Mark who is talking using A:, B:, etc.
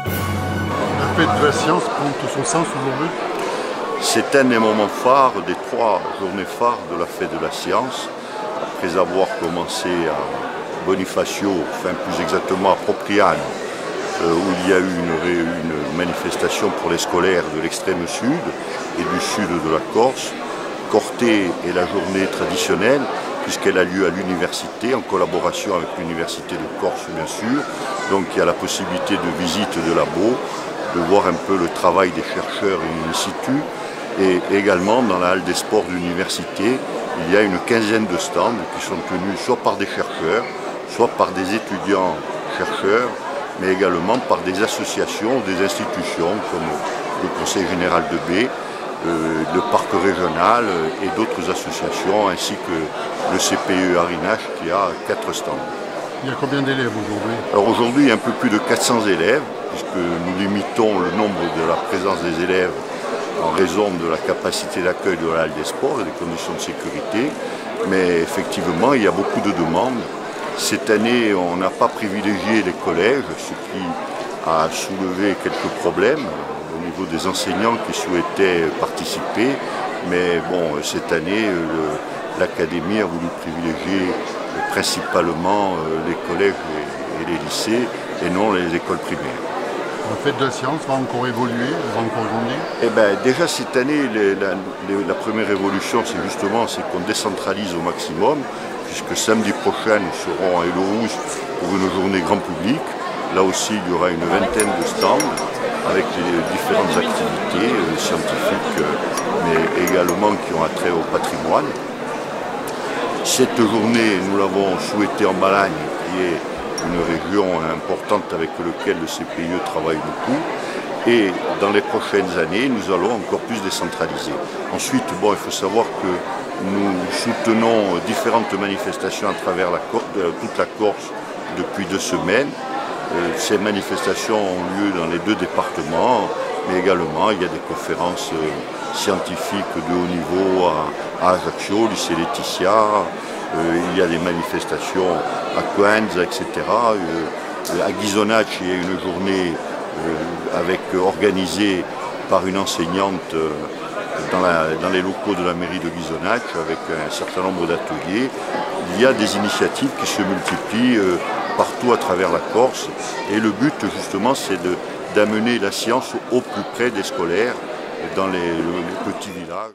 A: La fête de la science prend tout son sens aujourd'hui.
B: C'est un des moments phares, des 3 journées phares de la fête de la science. Après avoir commencé à Bonifacio, enfin plus exactement à Propriano, où il y a eu une manifestation pour les scolaires de l'extrême sud et du sud de la Corse. Corté est la journée traditionnelle, puisqu'elle a lieu à l'université, en collaboration avec l'université de Corse bien sûr. Donc il y a la possibilité de visite de labo, de voir un peu le travail des chercheurs in situ. Et également dans la halle des sports de l'université, il y a une quinzaine de stands qui sont tenus soit par des chercheurs, soit par des étudiants chercheurs, mais également par des associations, des institutions comme le Conseil général de B, le parc régional et d'autres associations, ainsi que le CPE Arinache qui a 4 stands.
A: Il y a combien d'élèves aujourd'hui?
B: Alors aujourd'hui, il y a un peu plus de 400 élèves, puisque nous limitons le nombre de la présence des élèves en raison de la capacité d'accueil de la halle des sports et des conditions de sécurité. Mais effectivement, il y a beaucoup de demandes. Cette année, on n'a pas privilégié les collèges, ce qui a soulevé quelques problèmes au niveau des enseignants qui souhaitaient participer. Mais bon, cette année, l'académie a voulu privilégier principalement les collèges et les lycées et non les écoles primaires.
A: La fête de la science va encore évoluer, elle va encore grandir?
B: Eh bien, déjà cette année, la première évolution, c'est qu'on décentralise au maximum, puisque samedi prochain, nous serons à Hélorouge pour une journée grand public. Là aussi, il y aura une vingtaine de stands avec les différentes activités scientifiques, mais également qui ont attrait au patrimoine. Cette journée, nous l'avons souhaitée en Balagne, qui est une région importante avec laquelle le CPIE travaille beaucoup. Et dans les prochaines années, nous allons encore plus décentraliser. Ensuite, bon, il faut savoir que nous soutenons différentes manifestations à travers toute la Corse depuis 2 semaines. Ces manifestations ont lieu dans les 2 départements, mais également il y a des conférences scientifiques de haut niveau à Ajaccio, au lycée Laetitia. Il y a des manifestations à Coenza, etc. À Ghisonacci, il y a une journée organisée par une enseignante dans les locaux de la mairie de Ghisonacci avec un certain nombre d'ateliers. Il y a des initiatives qui se multiplient partout à travers la Corse et le but justement c'est d'amener la science au plus près des scolaires dans les petits villages.